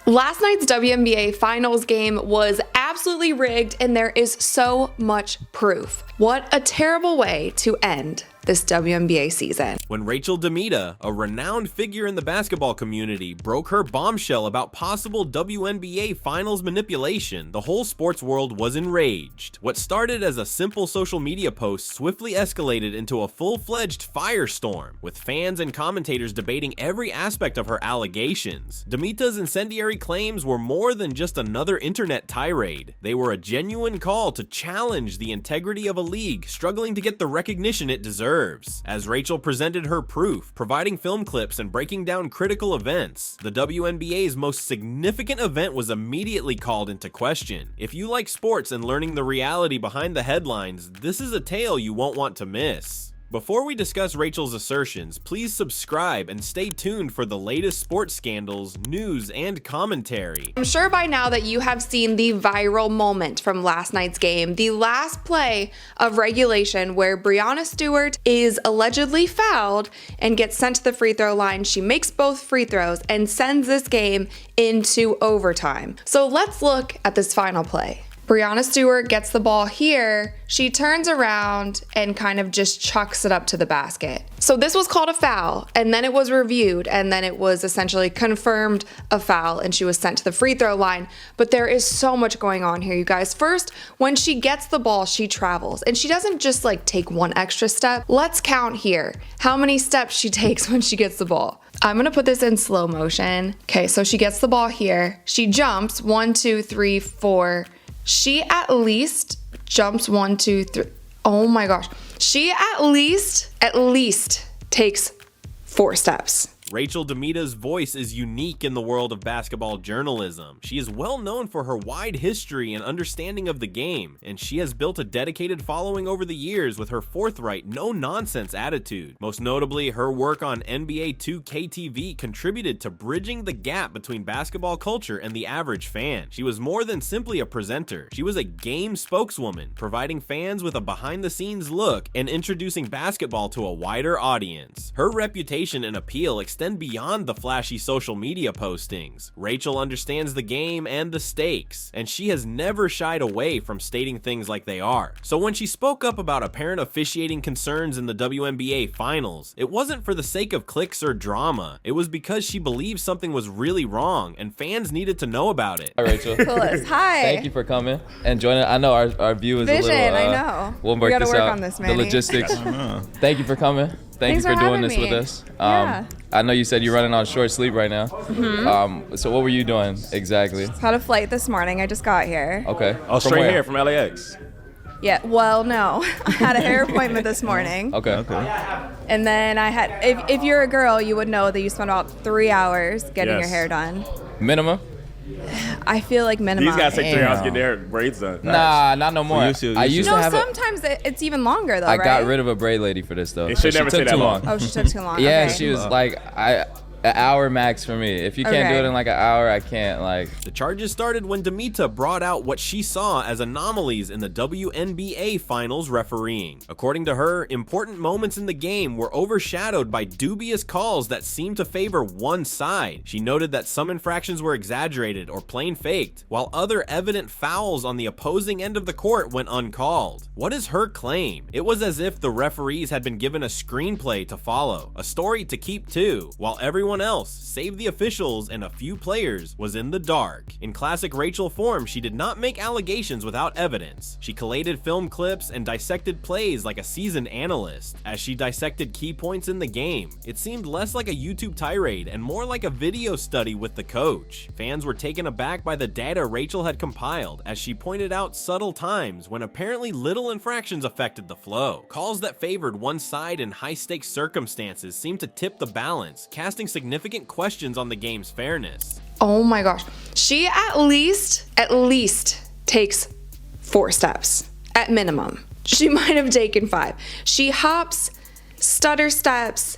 Last night's WNBA Finals game was absolutely rigged, and there is so much proof. What a terrible way to end this WNBA season. When Rachel DeMita, a renowned figure in the basketball community, broke her bombshell about possible WNBA Finals manipulation, the whole sports world was enraged. What started as a simple social media post swiftly escalated into a full-fledged firestorm, with fans and commentators debating every aspect of her allegations. DeMita's incendiary claims were more than just another internet tirade. They were a genuine call to challenge the integrity of a league struggling to get the recognition it deserves. As Rachel presented her proof, providing film clips and breaking down critical events, the WNBA's most significant event was immediately called into question. If you like sports and learning the reality behind the headlines, this is a tale you won't want to miss. Before we discuss Rachel's assertions, please subscribe and stay tuned for the latest sports scandals, news, and commentary. I'm sure by now that you have seen the viral moment from last night's game, the last play of regulation where Breanna Stewart is allegedly fouled and gets sent to the free throw line. She makes both free throws and sends this game into overtime. So let's look at this final play. Breanna Stewart gets the ball here. She turns around and kind of just chucks it up to the basket. So this was called a foul, and then it was reviewed, and then it was essentially confirmed a foul, and she was sent to the free throw line. But there is so much going on here, you guys. First, when she gets the ball, she travels, and she doesn't just like take one extra step. Let's count here how many steps she takes when she gets the ball. I'm gonna put this in slow motion. Okay, so she gets the ball here. She jumps 1, 2, 3, 4. She at least jumps 1, 2, 3. Oh my gosh. She at least takes 4 steps. Rachel DeMita's voice is unique in the world of basketball journalism. She is well known for her wide history and understanding of the game, and she has built a dedicated following over the years with her forthright, no-nonsense attitude. Most notably, her work on NBA 2K TV contributed to bridging the gap between basketball culture and the average fan. She was more than simply a presenter. She was a game spokeswoman, providing fans with a behind-the-scenes look and introducing basketball to a wider audience. Her reputation and appeal extend beyond the flashy social media postings. Rachel understands the game and the stakes, and she has never shied away from stating things like they are. So when she spoke up about apparent officiating concerns in the WNBA Finals, it wasn't for the sake of clicks or drama. It was because she believed something was really wrong, and fans needed to know about it. Hi, Rachel. Hi. Thank you for coming and joining. I know our view is Vision, a little... I know. We'll work we gotta this work out. on this, Manny. The logistics. Thank you for coming. Thanks you for doing this with us. Yeah. I know you said you're running on short sleep right now. So what were you doing exactly? Had a flight this morning. I just got here. Okay. Oh, straight here from LAX. Yeah, well, no. I had a hair appointment this morning. Okay. And then I had, if you're a girl, you would know that you spend about 3 hours getting your hair done. Minimum? I feel like minimum. These guys take 3 hours to get their braids done. Nah, not no more. I used to have sometimes it's even longer though, I right? got rid of a braid lady for this though. It should never take too long. Oh, she took too long. Yeah, Okay. she was like, an hour max for me. If you can't do it in like an hour, I can't like. The charges started when DeMita brought out what she saw as anomalies in the WNBA Finals refereeing. According to her, important moments in the game were overshadowed by dubious calls that seemed to favor one side. She noted that some infractions were exaggerated or plain faked, while other evident fouls on the opposing end of the court went uncalled. What is her claim? It was as if the referees had been given a screenplay to follow, a story to keep to, while everyone else, save the officials and a few players, was in the dark. In classic Rachel form, she did not make allegations without evidence. She collated film clips and dissected plays like a seasoned analyst. As she dissected key points in the game, it seemed less like a YouTube tirade and more like a video study with the coach. Fans were taken aback by the data Rachel had compiled, as she pointed out subtle times when apparently little infractions affected the flow. Calls that favored one side in high-stakes circumstances seemed to tip the balance, casting significant questions on the game's fairness. Oh my gosh. She at least takes 4 steps at minimum. She might have taken 5. She hops, stutter steps,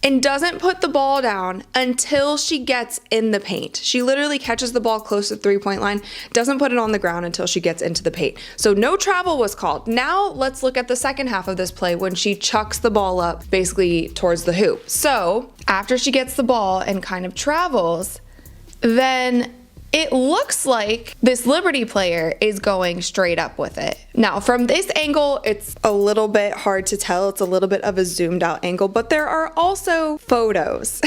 and doesn't put the ball down until she gets in the paint. She literally catches the ball close to the 3-point line, doesn't put it on the ground until she gets into the paint. So no travel was called. Now let's look at the second half of this play when she chucks the ball up basically towards the hoop. So after she gets the ball and kind of travels, then it looks like this Liberty player is going straight up with it. Now, from this angle, it's a little bit hard to tell. It's a little bit of a zoomed out angle, but there are also photos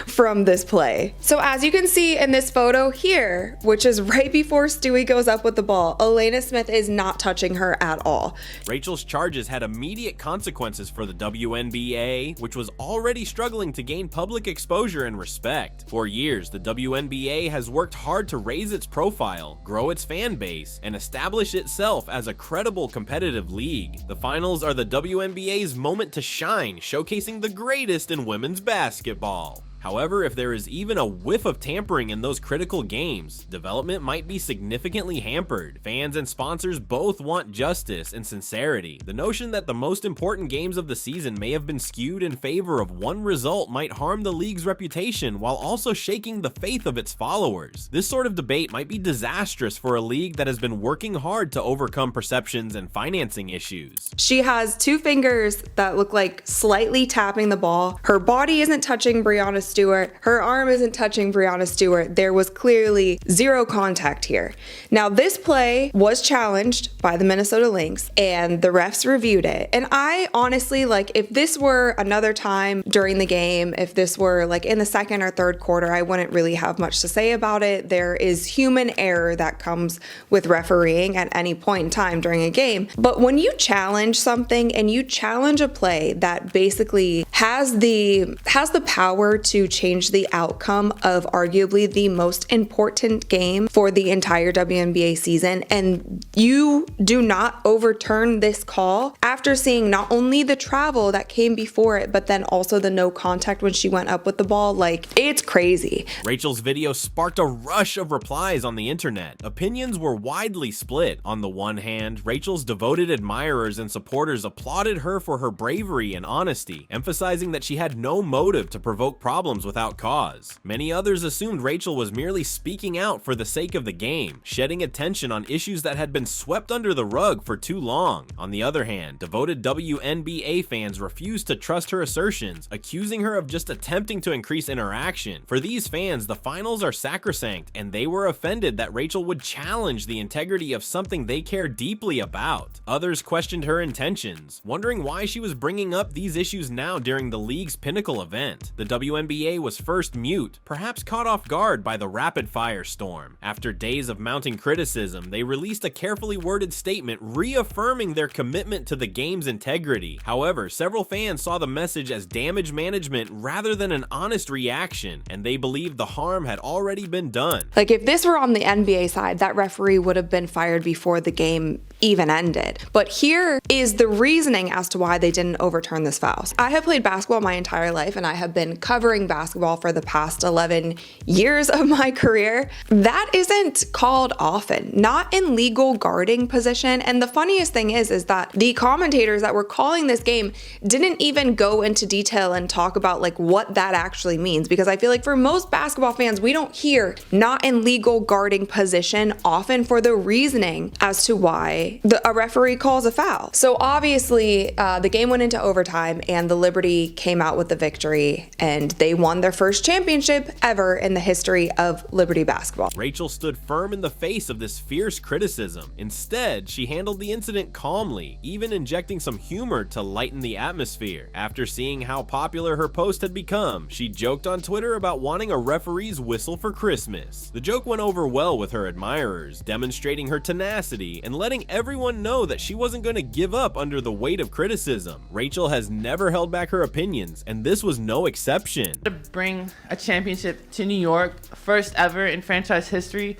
from this play. So as you can see in this photo here, which is right before Stewie goes up with the ball, Elena Smith is not touching her at all. Rachel's charges had immediate consequences for the WNBA, which was already struggling to gain public exposure and respect. For years, the WNBA has worked hard to raise its profile, grow its fan base, and establish itself as a credible competitive league. The finals are the WNBA's moment to shine, showcasing the greatest in women's basketball. However, if there is even a whiff of tampering in those critical games, development might be significantly hampered. Fans and sponsors both want justice and sincerity. The notion that the most important games of the season may have been skewed in favor of one result might harm the league's reputation while also shaking the faith of its followers. This sort of debate might be disastrous for a league that has been working hard to overcome perceptions and financing issues. She has two fingers that look like slightly tapping the ball. Her body isn't touching Breonna Stewart. Her arm isn't touching Breonna Stewart. There was clearly zero contact here. Now, this play was challenged by the Minnesota Lynx and the refs reviewed it. And I honestly, like, if this were another time during the game, if this were like in the second or third quarter, I wouldn't really have much to say about it. There is human error that comes with refereeing at any point in time during a game. But when you challenge something and you challenge a play that basically has the power to change the outcome of arguably the most important game for the entire WNBA season, and you do not overturn this call after seeing not only the travel that came before it, but then also the no contact when she went up with the ball, like, it's crazy. Rachel's video sparked a rush of replies on the internet. Opinions were widely split. On the one hand, Rachel's devoted admirers and supporters applauded her for her bravery and honesty, emphasizing that she had no motive to provoke problems without cause. Many others assumed Rachel was merely speaking out for the sake of the game, shedding attention on issues that had been swept under the rug for too long. On the other hand, devoted WNBA fans refused to trust her assertions, accusing her of just attempting to increase interaction. For these fans, the finals are sacrosanct, and they were offended that Rachel would challenge the integrity of something they care deeply about. Others questioned her intentions, wondering why she was bringing up these issues now during the league's pinnacle event. The WNBA was first mute, perhaps caught off guard by the rapid-fire storm. After days of mounting criticism, they released a carefully worded statement reaffirming their commitment to the game's integrity. However, several fans saw the message as damage management rather than an honest reaction, and they believed the harm had already been done. Like, if this were on the NBA side, that referee would have been fired before the game even ended. But here is the reasoning as to why they didn't overturn this foul. I have played basketball my entire life, and I have been covering basketball for the past 11 years of my career. That isn't called often, not in legal guarding position. And the funniest thing is that the commentators that were calling this game didn't even go into detail and talk about like what that actually means, because I feel like for most basketball fans, we don't hear not in legal guarding position often for the reasoning as to why a referee calls a foul. So obviously the game went into overtime and the Liberty came out with the victory, and they won their first championship ever in the history of Liberty basketball. Rachel stood firm in the face of this fierce criticism. Instead, she handled the incident calmly, even injecting some humor to lighten the atmosphere. After seeing how popular her post had become, she joked on Twitter about wanting a referee's whistle for Christmas. The joke went over well with her admirers, demonstrating her tenacity and letting everyone know that she wasn't going to give up under the weight of criticism. Rachel has never held back her opinions, and this was no exception. To bring a championship to New York, first ever in franchise history,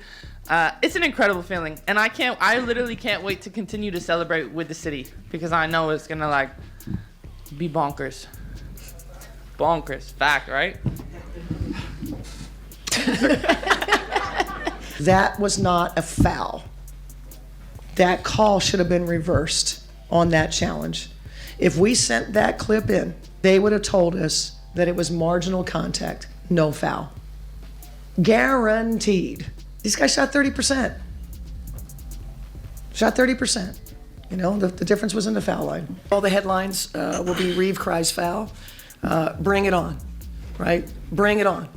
it's an incredible feeling, and I literally can't wait to continue to celebrate with the city, because I know it's gonna like be bonkers. Fact, right? That was not a foul. That call should have been reversed on that challenge. If we sent that clip in, they would have told us that it was marginal contact, no foul. Guaranteed. These guys shot 30%. Shot 30%. You know, the difference was in the foul line. All the headlines will be Reeve cries foul. Bring it on, right? Bring it on.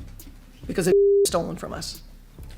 Because it's stolen from us.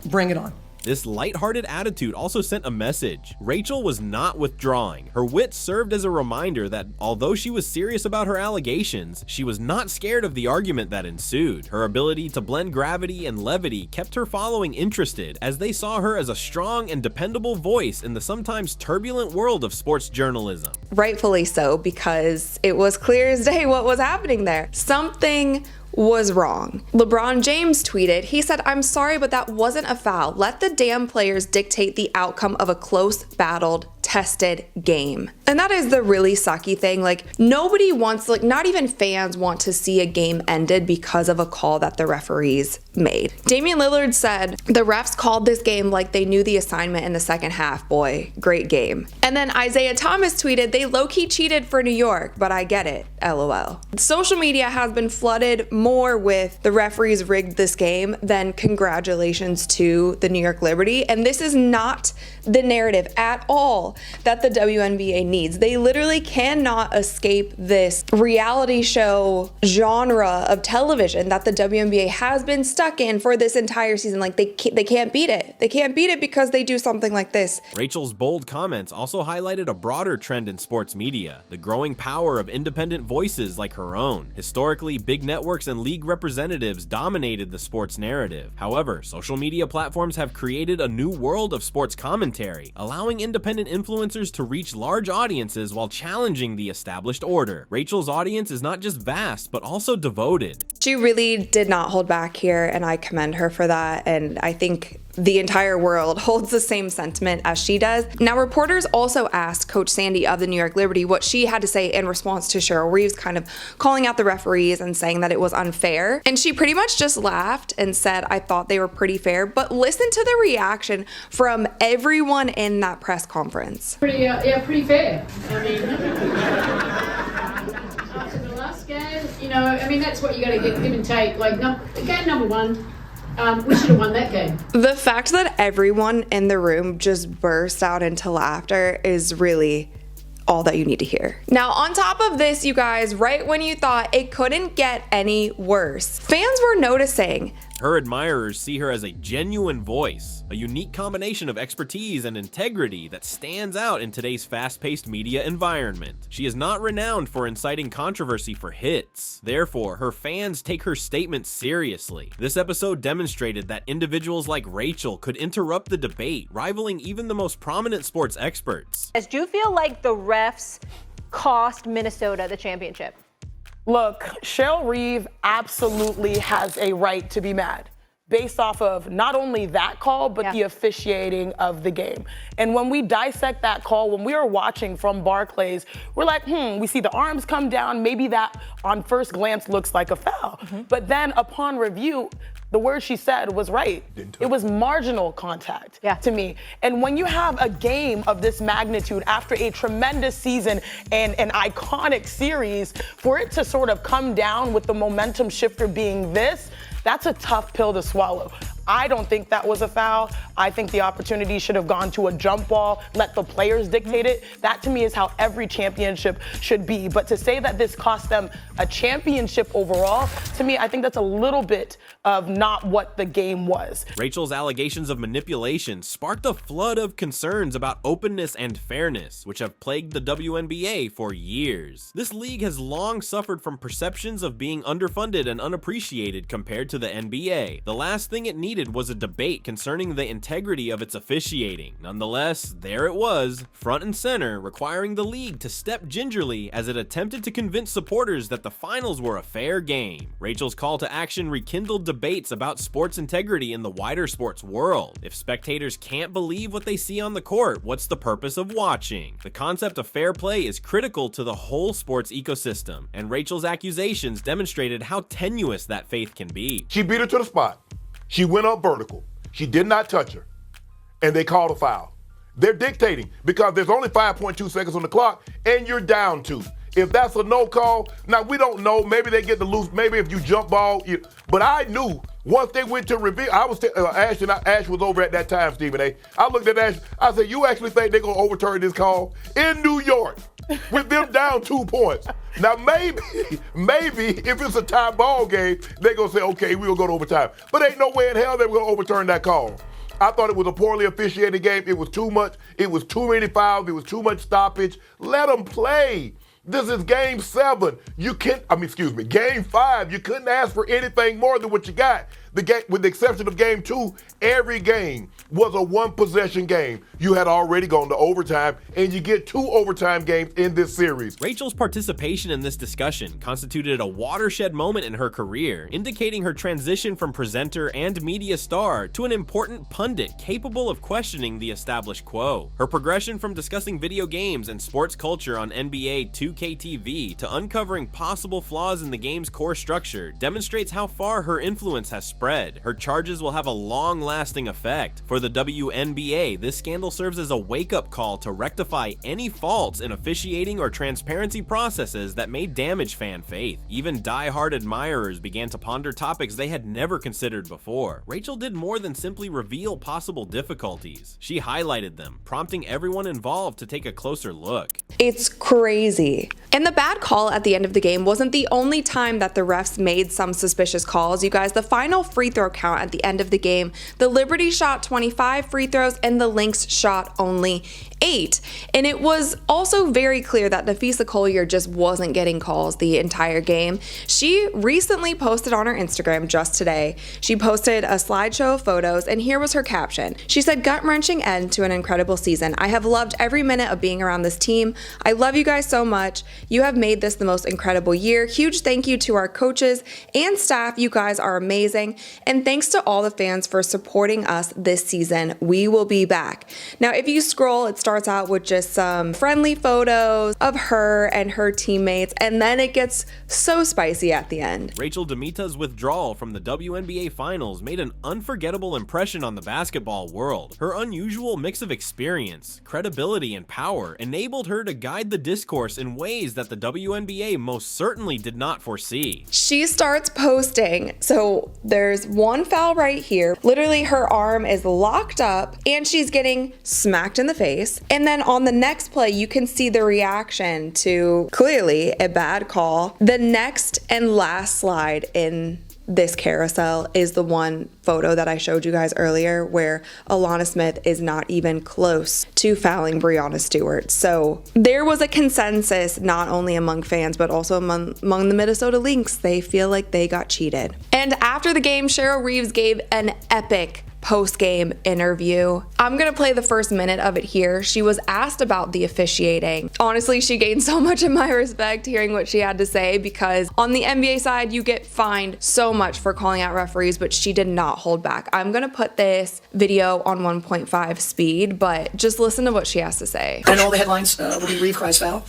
Bring it on. This lighthearted attitude also sent a message. Rachel was not withdrawing. Her wit served as a reminder that although she was serious about her allegations, she was not scared of the argument that ensued. Her ability to blend gravity and levity kept her following interested, as they saw her as a strong and dependable voice in the sometimes turbulent world of sports journalism. Rightfully so, because it was clear as day what was happening there. Something was wrong. LeBron James tweeted, he said, "I'm sorry, but that wasn't a foul. Let the damn players dictate the outcome of a close, battled, tested game." And that is the really sucky thing. Like, nobody wants, like, not even fans want to see a game ended because of a call that the referees made. Damian Lillard said, "The refs called this game like they knew the assignment in the second half. Boy, great game." And then Isaiah Thomas tweeted, "They low-key cheated for New York, but I get it, LOL." Social media has been flooded more with the referees rigged this game than congratulations to the New York Liberty. And this is not the narrative at all that the WNBA needs. They literally cannot escape this reality show genre of television that the WNBA has been stuck in for this entire season. Like, they can't beat it. They can't beat it because they do something like this. Rachel's bold comments also highlighted a broader trend in sports media, the growing power of independent voices like her own. Historically, big networks and league representatives dominated the sports narrative. However, social media platforms have created a new world of sports commentary, allowing independent influencers to reach large audiences while challenging the established order. Rachel's audience is not just vast, but also devoted. She really did not hold back here, and I commend her for that. And I think the entire world holds the same sentiment as she does. Now, reporters also asked Coach Sandy of the New York Liberty what she had to say in response to Cheryl Reeves kind of calling out the referees and saying that it was unfair. And she pretty much just laughed and said, "I thought they were pretty fair." But listen to the reaction from everyone in that press conference. Pretty fair. I mean, after the last game, that's what you got to give and take. Like, game number one, we should have won that game. The fact that everyone in the room just burst out into laughter is really all that you need to hear. Now, on top of this, you guys, right when you thought it couldn't get any worse, fans were noticing. Her admirers see her as a genuine voice, a unique combination of expertise and integrity that stands out in today's fast-paced media environment. She is not renowned for inciting controversy for hits. Therefore, her fans take her statements seriously. This episode demonstrated that individuals like Rachel could interrupt the debate, rivaling even the most prominent sports experts. Do you feel like the refs cost Minnesota the championship? Look, Cheryl Reeve absolutely has a right to be mad based off of not only that call, but the officiating of the game. And when we dissect that call, when we were watching from Barclays, we're like, we see the arms come down. Maybe that on first glance looks like a foul. But then upon review, the word she said was right. It was marginal contact to me. And when you have a game of this magnitude after a tremendous season and an iconic series, for it to sort of come down with the momentum shifter being this, that's a tough pill to swallow. I don't think that was a foul. I think the opportunity should have gone to a jump ball, let the players dictate it. That to me is how every championship should be. But to say that this cost them a championship overall, to me, I think that's a little bit of not what the game was. Rachel's allegations of manipulation sparked a flood of concerns about openness and fairness, which have plagued the WNBA for years. This league has long suffered from perceptions of being underfunded and unappreciated compared to the NBA. The last thing it needed was a debate concerning the integrity of its officiating. Nonetheless, there it was, front and center, requiring the league to step gingerly as it attempted to convince supporters that the finals were a fair game. Rachel's call to action rekindled debates about sports integrity in the wider sports world. If spectators can't believe what they see on the court, what's the purpose of watching? The concept of fair play is critical to the whole sports ecosystem, and Rachel's accusations demonstrated how tenuous that faith can be. She beat her to the spot. She went up vertical. She did not touch her. And they called a foul. They're dictating because there's only 5.2 seconds on the clock and you're down 2. If that's a no call, now we don't know. Maybe they get the loose. Maybe if you jump ball. But I knew once they went to review, I was Ash was over at that time, Stephen A. I looked at Ash. I said, "You actually think they're gonna overturn this call in New York with them down 2 points?" Now maybe if it's a tie ball game, they're gonna say, "Okay, we'll go to overtime." But ain't no way in hell they were gonna overturn that call. I thought it was a poorly officiated game. It was too much. It was too many fouls. It was too much stoppage. Let them play. This is game 7. Game 5. You couldn't ask for anything more than what you got. With the exception of game 2, every game was a one-possession game. You had already gone to overtime, and you get 2 overtime games in this series. Rachel's participation in this discussion constituted a watershed moment in her career, indicating her transition from presenter and media star to an important pundit capable of questioning the established quo. Her progression from discussing video games and sports culture on NBA 2K TV to uncovering possible flaws in the game's core structure demonstrates how far her influence has spread. Her charges will have a long-lasting effect. For the WNBA, this scandal serves as a wake-up call to rectify any faults in officiating or transparency processes that may damage fan faith. Even die-hard admirers began to ponder topics they had never considered before. Rachel did more than simply reveal possible difficulties. She highlighted them, prompting everyone involved to take a closer look. It's crazy. And the bad call at the end of the game wasn't the only time that the refs made some suspicious calls. You guys, the final free throw count at the end of the game, the Liberty shot 25 free throws and the Lynx shot only 8. And it was also very clear that Nafisa Collier just wasn't getting calls the entire game. She recently posted on her Instagram just today. She posted a slideshow of photos, and here was her caption. She said, "Gut-wrenching end to an incredible season. I have loved every minute of being around this team. I love you guys so much. You have made this the most incredible year. Huge thank you to our coaches and staff. You guys are amazing. And thanks to all the fans for supporting us this season. We will be back." Now, if you scroll, it starts out with just some friendly photos of her and her teammates, and then it gets so spicy at the end. Rachel DeMita's withdrawal from the WNBA Finals made an unforgettable impression on the basketball world. Her unusual mix of experience, credibility, and power enabled her to guide the discourse in ways that the WNBA most certainly did not foresee. She starts posting. So there's one foul right here. Literally, her arm is locked up and she's getting smacked in the face. And then on the next play, you can see the reaction to clearly a bad call. The next and last slide in this carousel is the one photo that I showed you guys earlier where Alana Smith is not even close to fouling Breonna Stewart. So there was a consensus not only among fans but also among the Minnesota Lynx. They feel like they got cheated. And after the game, Cheryl Reeves gave an epic post-game interview. I'm gonna play the first minute of it here. She was asked about the officiating. Honestly, she gained so much of my respect hearing what she had to say, because on the NBA side, you get fined so much for calling out referees, but she did not hold back. I'm gonna put this video on 1.5 speed, but just listen to what she has to say. And all the headlines will be Reeve cries foul.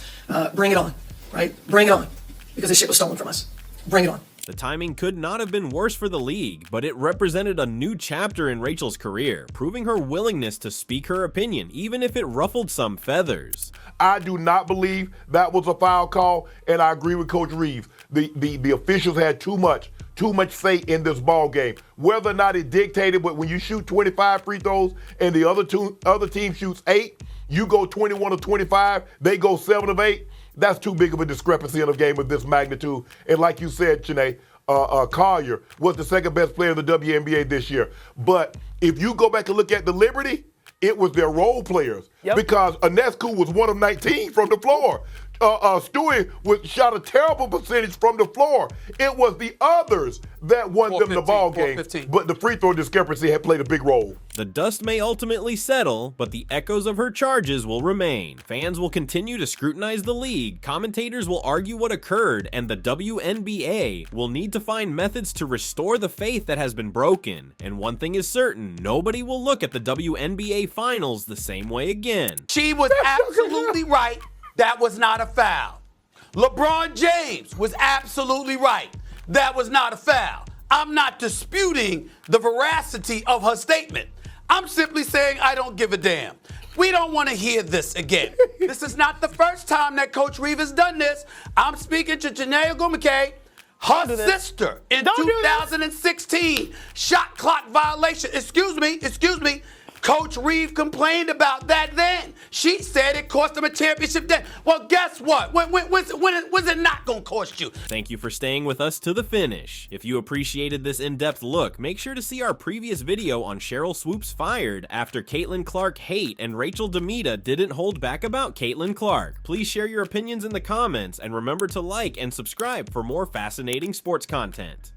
Bring it on, right? Bring it on, because this shit was stolen from us. Bring it on. The timing could not have been worse for the league, but it represented a new chapter in Rachel's career, proving her willingness to speak her opinion, even if it ruffled some feathers. I do not believe that was a foul call, and I agree with Coach Reeves. The officials had too much say in this ball game. Whether or not it dictated, but when you shoot 25 free throws and the other team shoots 8, you go 21 of 25, they go 7 of 8. That's too big of a discrepancy in a game of this magnitude. And like you said, Chanae, Collier was the second best player in the WNBA this year. But if you go back and look at the Liberty, it was their role players. Yep. Because Ionescu was 1 of 19 from the floor. Stewie shot a terrible percentage from the floor. It was the others that won them the ball game. But the free throw discrepancy had played a big role. The dust may ultimately settle, but the echoes of her charges will remain. Fans will continue to scrutinize the league, commentators will argue what occurred, and the WNBA will need to find methods to restore the faith that has been broken. And one thing is certain, nobody will look at the WNBA Finals the same way again. She was absolutely right. That was not a foul. LeBron James was absolutely right. That was not a foul. I'm not disputing the veracity of her statement. I'm simply saying I don't give a damn. We don't want to hear this again. This is not the first time that Coach Reeves has done this. I'm speaking to Janae Ogumike. Her sister in 2016 shot clock violation. Excuse me. Coach Reeve complained about that then. She said it cost them a championship then. Well, guess what? When's it not going to cost you? Thank you for staying with us to the finish. If you appreciated this in-depth look, make sure to see our previous video on Cheryl Swoops fired after Caitlin Clark hate and Rachel DeMita didn't hold back about Caitlin Clark. Please share your opinions in the comments and remember to like and subscribe for more fascinating sports content.